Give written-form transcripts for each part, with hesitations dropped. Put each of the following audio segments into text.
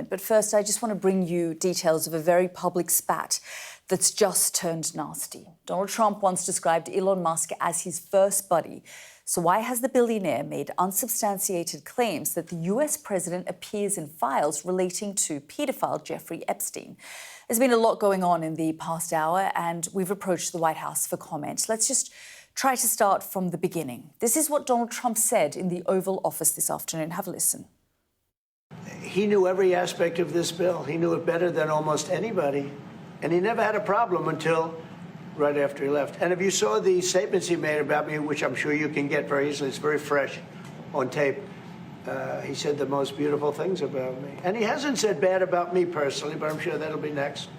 But first, I just want to bring you details of a very public spat that's just turned nasty. Donald Trump once described Elon Musk as his first buddy. So why has the billionaire made unsubstantiated claims that the US president appears in files relating to paedophile Jeffrey Epstein? There's been a lot going on in the past hour, and we've approached the White House for comment. Let's just try to start from the beginning. This is what Donald Trump said in the Oval Office this afternoon. Have a listen. He knew every aspect of this bill. He knew it better than almost anybody. And he never had a problem until right after he left. And if you saw the statements he made about me, which I'm sure you can get very easily, it's very fresh on tape, he said the most beautiful things about me. And he hasn't said bad about me personally, but I'm sure that'll be next.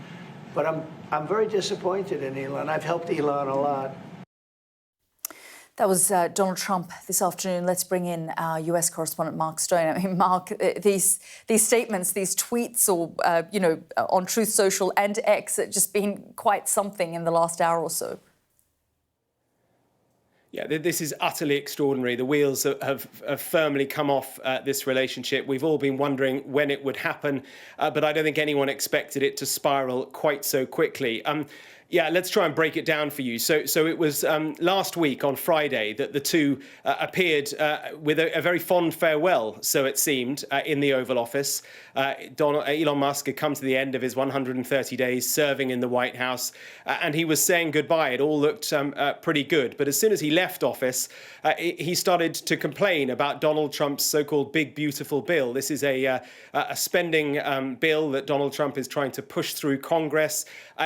But I'm very disappointed in Elon. I've helped Elon a lot. That was Donald Trump this afternoon. Let's bring in our US correspondent, Mark Stone. I mean, Mark, these statements, these tweets, or, on Truth Social and X, have just been quite something in the last hour or so. Yeah, this is utterly extraordinary. The wheels have firmly come off this relationship. We've all been wondering when it would happen, but I don't think anyone expected it to spiral quite so quickly. Yeah, let's try and break it down for you. So it was last week on Friday that the two appeared with a very fond farewell, so it seemed, in the Oval Office. Elon Musk had come to the end of his 130 days serving in the White House, and he was saying goodbye. It all looked pretty good. But as soon as he left office, he started to complain about Donald Trump's so-called big, beautiful bill. This is a spending bill that Donald Trump is trying to push through Congress.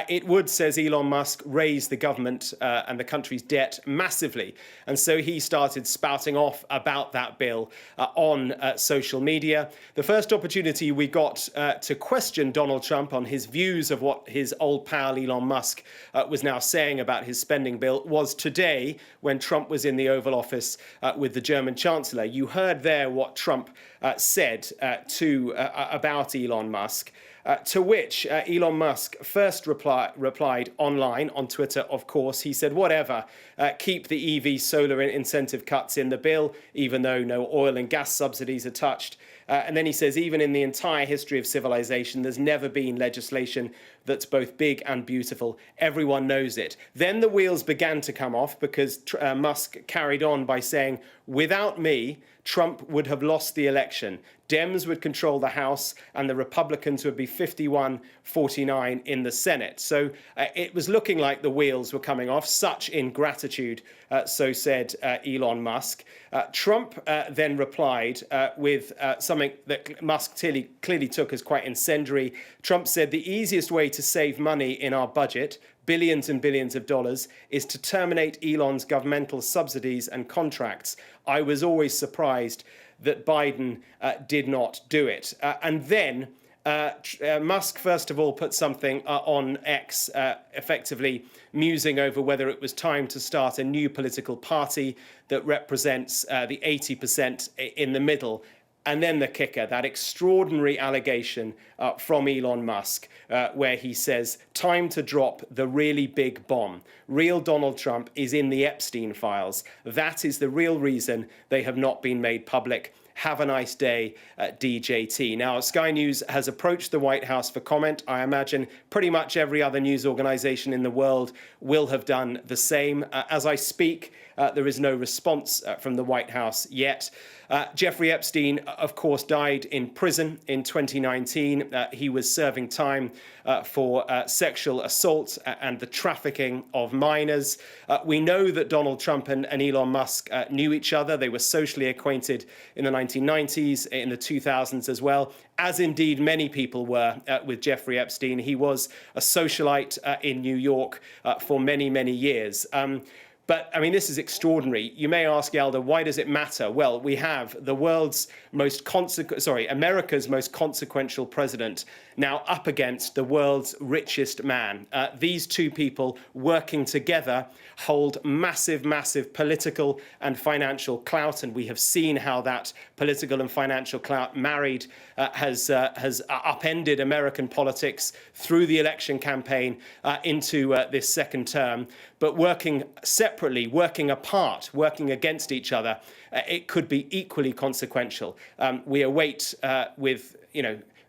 It would, says Elon Musk, raise the government and the country's debt massively. And so he started spouting off about that bill on social media. The first opportunity we got to question Donald Trump on his views of what his old pal Elon Musk was now saying about his spending bill was today when Trump was in the Oval Office with the German Chancellor. You heard there what Trump said about Elon Musk. To which Elon Musk first replied online on Twitter, of course. He said, whatever, keep the EV solar incentive cuts in the bill, even though no oil and gas subsidies are touched. And then he says, even in the entire history of civilization, there's never been legislation that's both big and beautiful. Everyone knows it. Then the wheels began to come off because Musk carried on by saying, without me, Trump would have lost the election. Dems would control the House and the Republicans would be 51-49 in the Senate. So it was looking like the wheels were coming off. Such ingratitude, so said Elon Musk. Trump then replied with something that Musk clearly took as quite incendiary. Trump said the easiest way to save money in our budget, billions and billions of dollars, is to terminate Elon's governmental subsidies and contracts. I was always surprised that Biden did not do it. And then Musk, first of all, put something on X, effectively musing over whether it was time to start a new political party that represents the 80% in the middle. And then the kicker, that extraordinary allegation from Elon Musk, where he says, time to drop the really big bomb. Real Donald Trump is in the Epstein files. That is the real reason they have not been made public. Have a nice day, DJT. Now, Sky News has approached the White House for comment. I imagine pretty much every other news organization in the world will have done the same. As I speak, there is no response from the White House yet. Jeffrey Epstein, of course, died in prison in 2019. He was serving time for sexual assault and the trafficking of minors. We know that Donald Trump and Elon Musk knew each other. They were socially acquainted in the 1990s, in the 2000s as well, as indeed many people were with Jeffrey Epstein. He was a socialite in New York for many, many years. But, I mean, this is extraordinary. You may ask, Elder, why does it matter? Well, we have the America's most consequential president now up against the world's richest man. These two people working together hold massive, massive political and financial clout, and we have seen how that political and financial clout married has upended American politics through the election campaign into this second term. But working separately, working apart, working against each other, it could be equally consequential. We await with,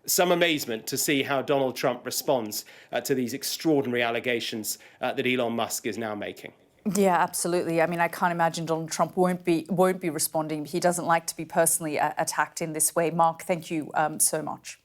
some amazement to see how Donald Trump responds to these extraordinary allegations that Elon Musk is now making. Yeah, absolutely. I mean, I can't imagine Donald Trump won't be responding. He doesn't like to be personally attacked in this way. Mark, thank you so much.